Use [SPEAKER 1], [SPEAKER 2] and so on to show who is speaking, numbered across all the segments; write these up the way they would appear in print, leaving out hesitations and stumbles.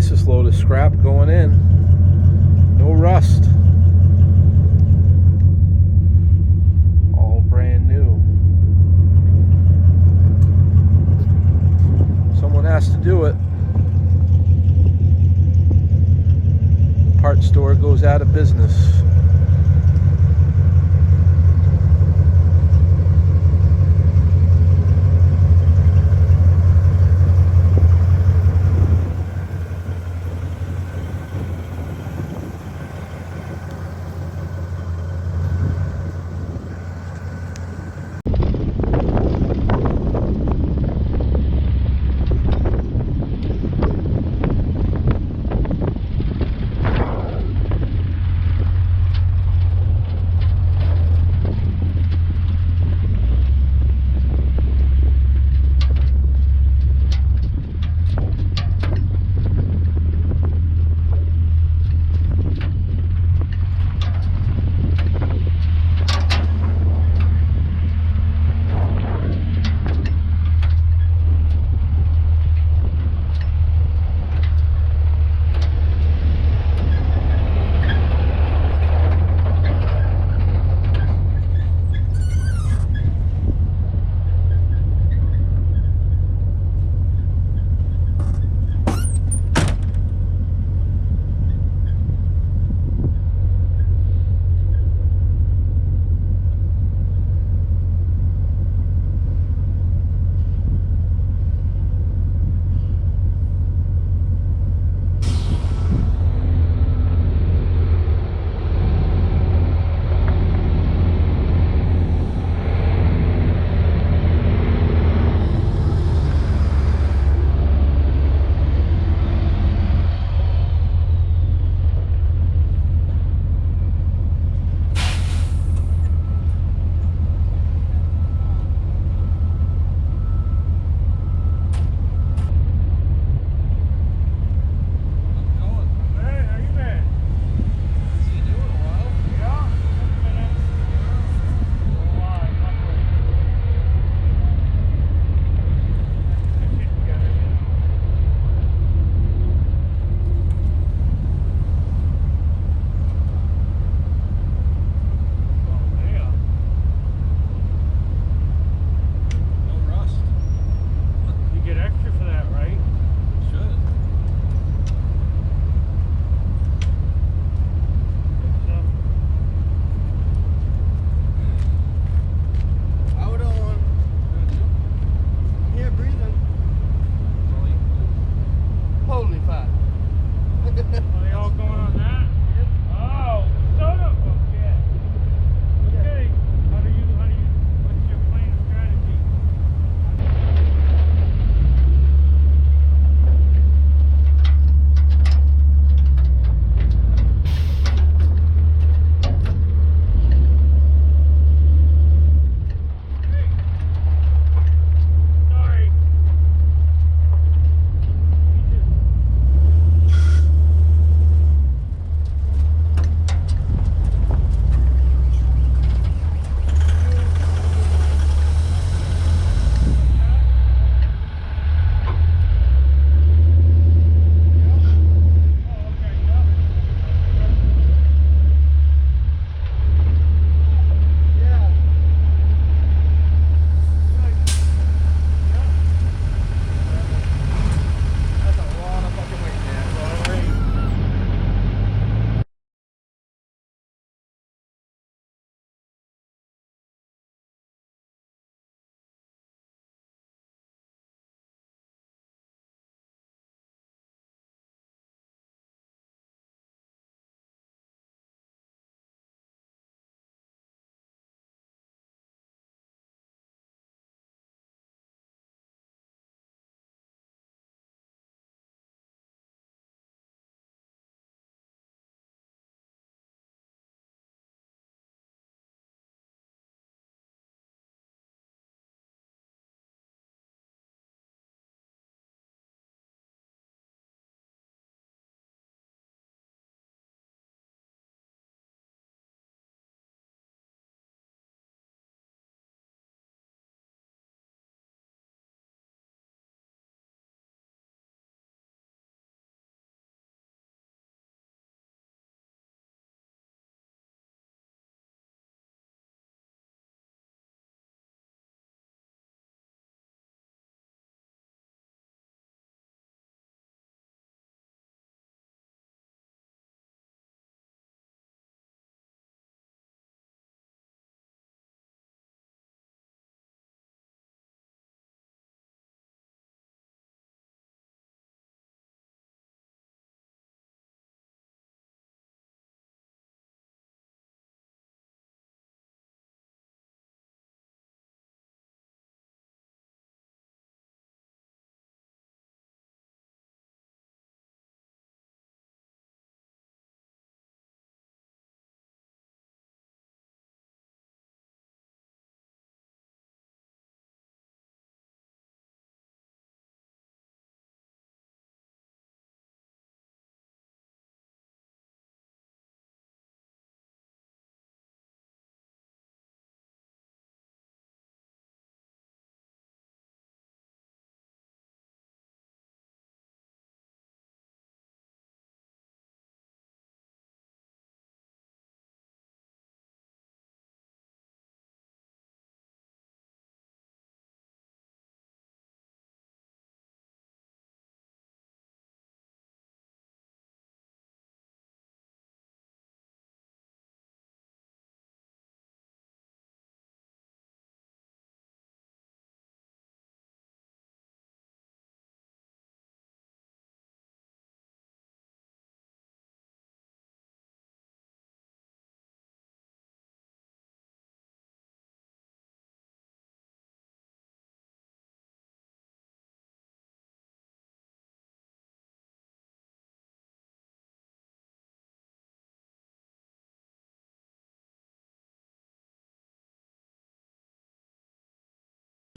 [SPEAKER 1] nicest load of scrap going in. No rust. All brand new. Someone has to do it. Parts store goes out of business.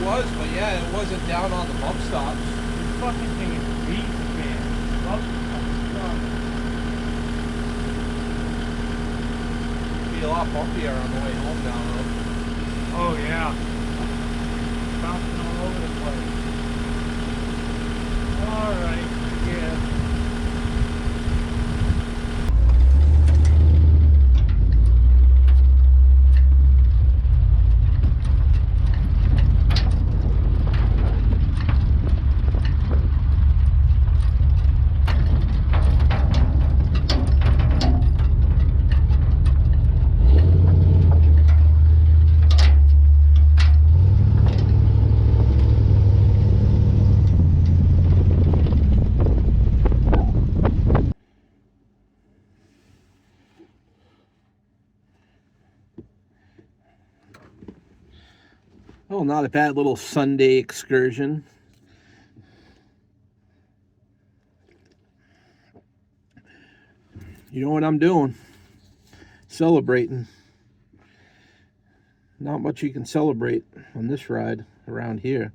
[SPEAKER 1] was, but yeah, it wasn't down on the bump stops.
[SPEAKER 2] This fucking thing is a beast, man. Love this fucking stuff.
[SPEAKER 1] Be a lot bumpier on the way home now, though.
[SPEAKER 2] Oh yeah. Bouncing all over the place. Alright, yeah.
[SPEAKER 1] Oh, not a bad little Sunday excursion. You know what I'm doing? Celebrating. Not much you can celebrate on this ride around here.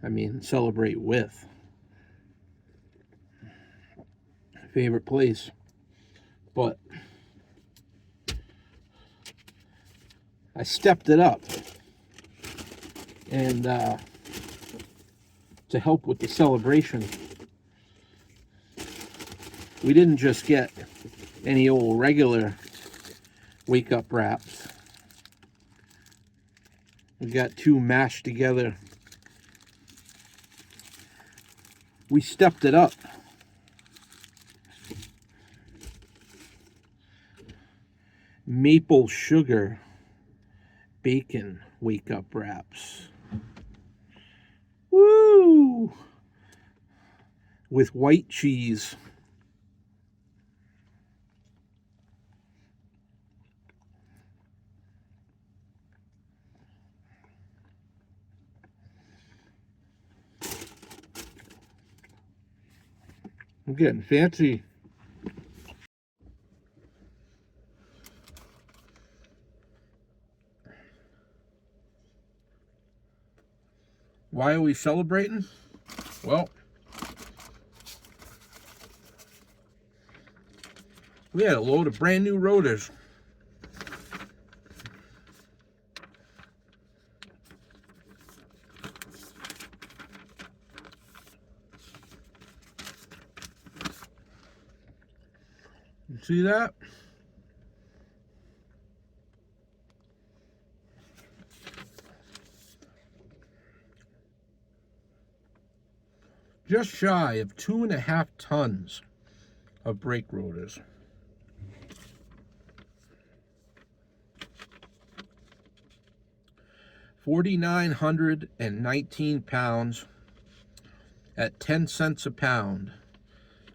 [SPEAKER 1] I mean, celebrate with. Favorite place. But I stepped it up. And to help with the celebration, we didn't just get any old regular wake up wraps. We got two mashed together. We stepped it up. Maple sugar bacon wake up wraps. Woo! With white cheese. I'm getting fancy. Why are we celebrating? Well, we had a load of brand new rotors. You see that? Just shy of 2.5 tons of brake rotors. £4,919 at 10 cents a pound.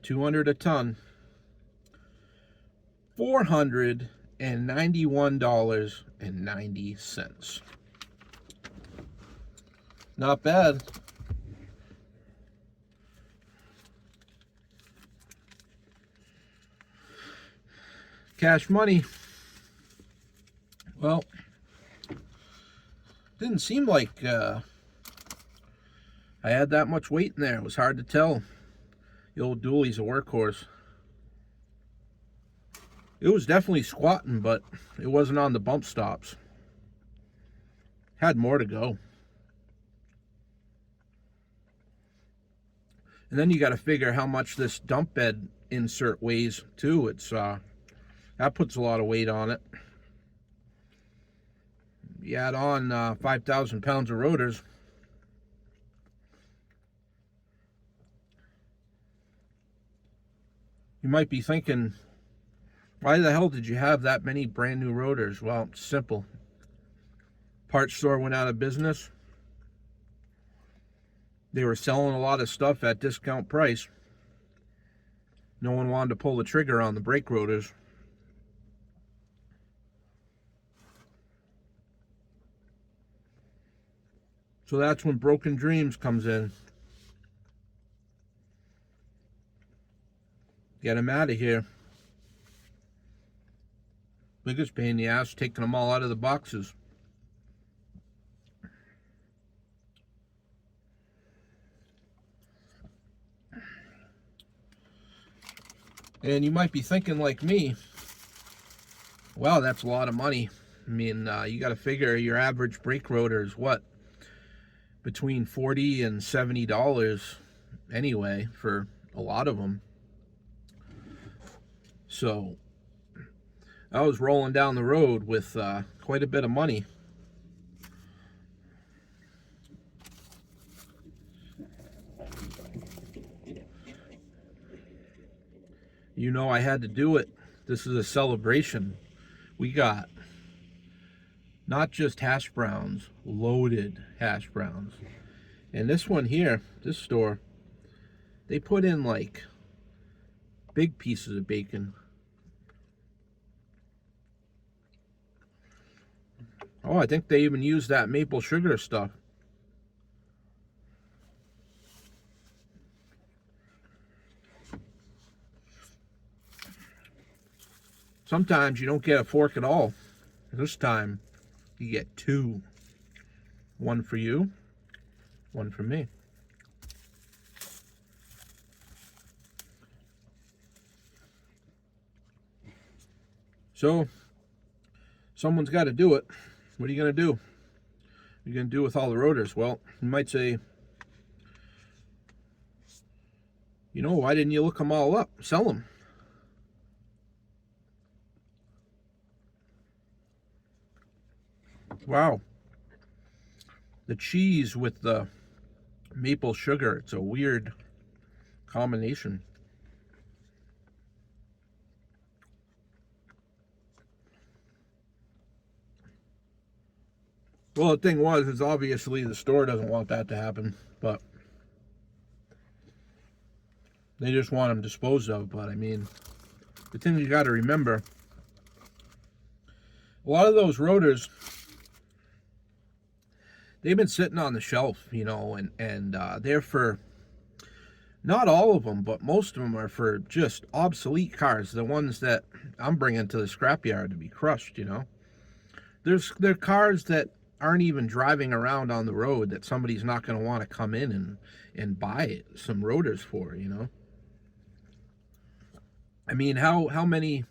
[SPEAKER 1] 200 a ton. $491.90. Not bad. Cash money. Well, didn't seem like I had that much weight in there. It was hard to tell. The old dually's a workhorse. It was definitely squatting, but it wasn't on the bump stops. Had more to go. And then you got to figure how much this dump bed insert weighs too. It's that puts a lot of weight on it. You add on 5,000 pounds of rotors. You might be thinking, why the hell did you have that many brand new rotors? Well, it's simple. Parts store went out of business. They were selling a lot of stuff at discount price. No one wanted to pull the trigger on the brake rotors. So that's when Broken Dreams comes in. Get them out of here. Biggest pain in the ass, taking them all out of the boxes. And you might be thinking like me, wow, that's a lot of money. I mean, you got to figure your average brake rotor is what? Between $40 and $70 anyway for a lot of them. So I was rolling down the road with quite a bit of money. You know, I had to do it. This is a celebration. We got not just hash browns, loaded hash browns. And this one here, this store, they put in like big pieces of bacon. Oh, I think they even use that maple sugar stuff. Sometimes you don't get a fork at all. This time, you get two. One for you, one for me. So, someone's got to do it. What are you going to do? What are you going to do with all the rotors? Well, you might say, you know, why didn't you look them all up? Sell them. Wow. The cheese with the maple sugar, it's a weird combination. Well, the thing was, is obviously the store doesn't want that to happen, but they just want them disposed of. But I mean, the thing you got to remember, a lot of those rotors, they've been sitting on the shelf, you know, and they're for, not all of them, but most of them are for just obsolete cars, the ones that I'm bringing to the scrapyard to be crushed, you know. They're cars that aren't even driving around on the road, that somebody's not going to want to come in and buy some rotors for, you know. I mean, how many,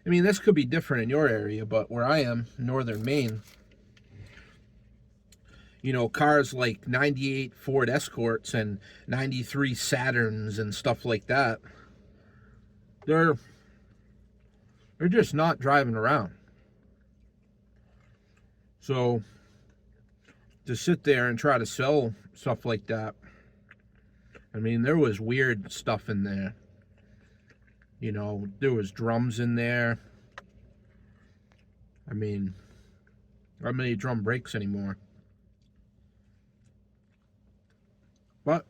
[SPEAKER 1] I mean, this could be different in your area, but where I am, northern Maine, you know, cars like 98 Ford Escorts and 93 Saturns and stuff like that, they're just not driving around. So to sit there and try to sell stuff like that, I mean, there was weird stuff in there. You know, there was drums in there. I mean, how many drum breaks anymore? But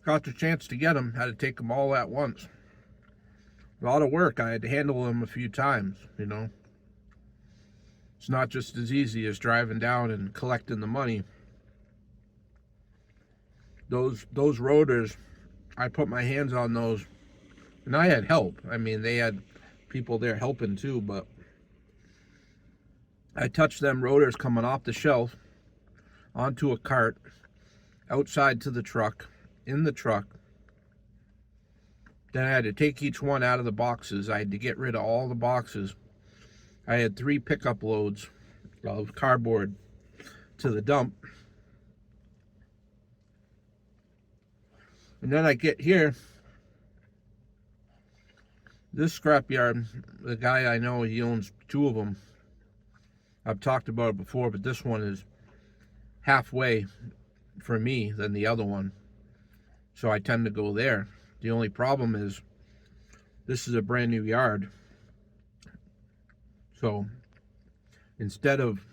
[SPEAKER 1] got the chance to get them, had to take them all at once. A lot of work. I had to handle them a few times, you know. It's not just as easy as driving down and collecting the money. Those rotors, I put my hands on those, and I had help. I mean, they had people there helping too, but I touched them rotors coming off the shelf onto a cart, outside to the truck, in the truck. Then I had to take each one out of the boxes. I had to get rid of all the boxes. I had 3 pickup loads of cardboard to the dump. And then I get here, this scrapyard, the guy I know, he owns 2 of them. I've talked about it before, but this one is halfway for me than the other one. So I tend to go there. The only problem is this is a brand new yard. So instead of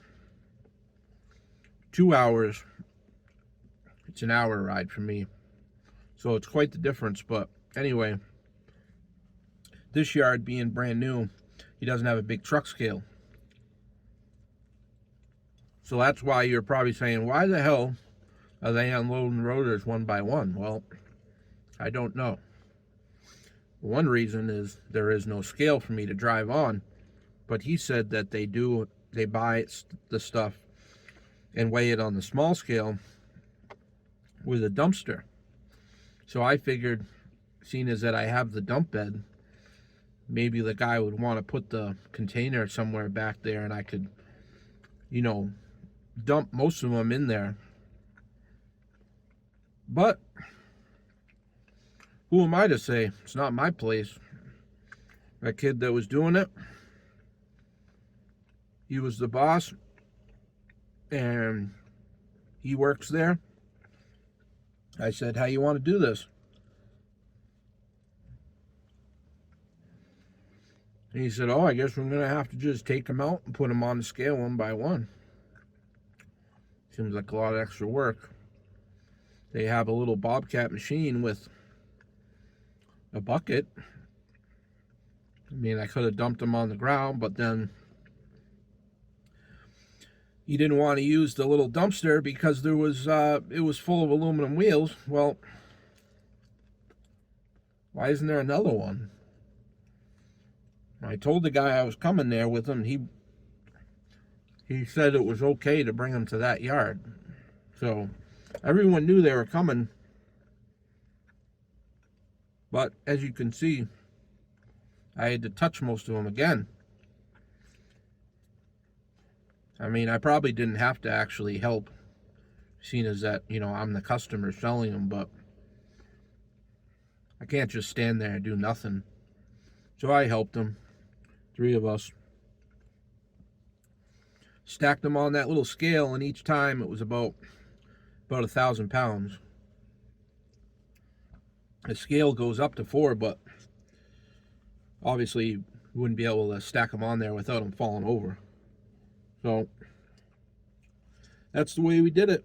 [SPEAKER 1] 2 hours, it's an hour ride for me. So it's quite the difference. But anyway, this yard being brand new, he doesn't have a big truck scale. So that's why you're probably saying, why the hell are they unloading rotors one by one? Well, I don't know. One reason is there is no scale for me to drive on, but he said that they buy the stuff and weigh it on the small scale with a dumpster. So I figured seeing as that I have the dump bed, maybe the guy would want to put the container somewhere back there and I could, you know, dump most of them in there. But who am I to say? It's not my place. That kid that was doing it, he was the boss and he works there. I said, how you want to do this? And he said, oh, I guess we're going to have to just take them out and put them on the scale one by one. Seems like a lot of extra work. They have a little bobcat machine with a bucket. I mean, I could have dumped them on the ground, but then he didn't want to use the little dumpster because it was full of aluminum wheels. Well, why isn't there another one? I told the guy I was coming there with him. He said it was okay to bring them to that yard. So everyone knew they were coming. But as you can see, I had to touch most of them again. I mean, I probably didn't have to actually help, seeing as that, you know, I'm the customer selling them, but I can't just stand there and do nothing. So I helped them, 3 of us. Stacked them on that little scale, and each time it was about 1,000 pounds. The scale goes up to 4, but obviously you wouldn't be able to stack them on there without them falling over. So that's the way we did it.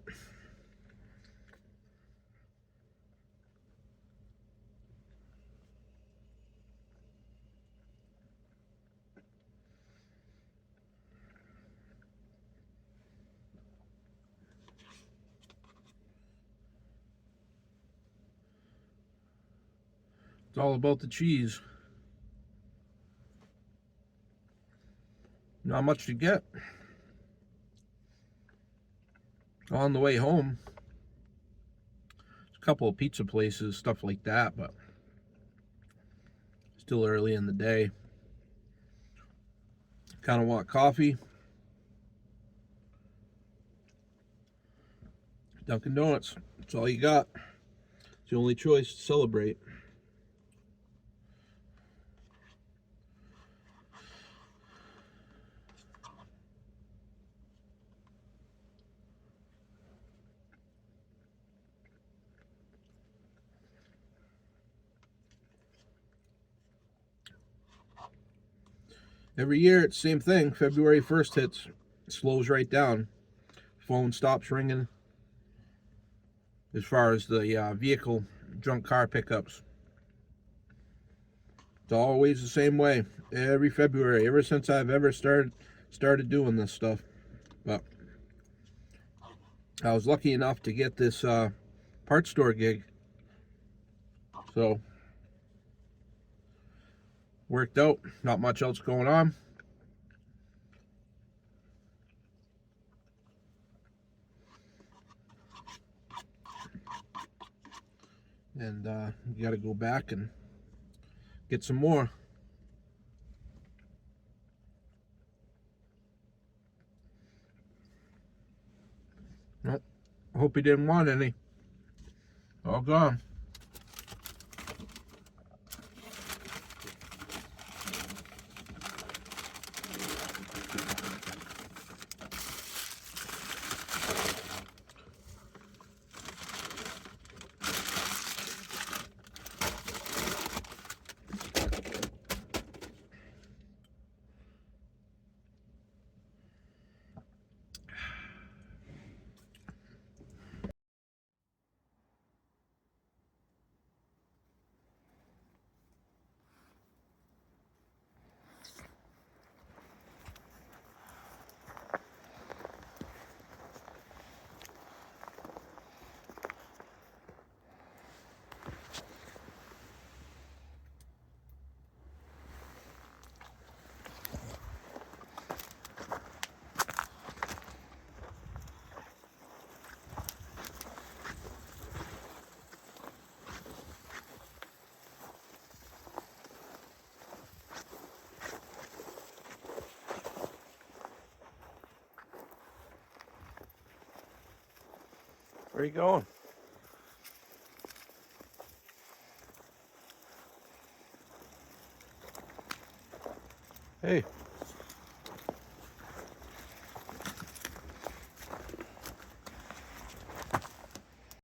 [SPEAKER 1] It's all about the cheese. Not much to get. On the way home, there's a couple of pizza places, stuff like that, but still early in the day. Kind of want coffee. Dunkin' Donuts. That's all you got. It's the only choice to celebrate. Every year, it's the same thing. February 1st hits, it slows right down. Phone stops ringing as far as the vehicle junk car pickups. It's always the same way. Every February, ever since I've ever started doing this stuff. But I was lucky enough to get this parts store gig. So worked out. Not much else going on. And you got to go back and get some more. Nope. I hope he didn't want any. All gone. Where are you going? Hey.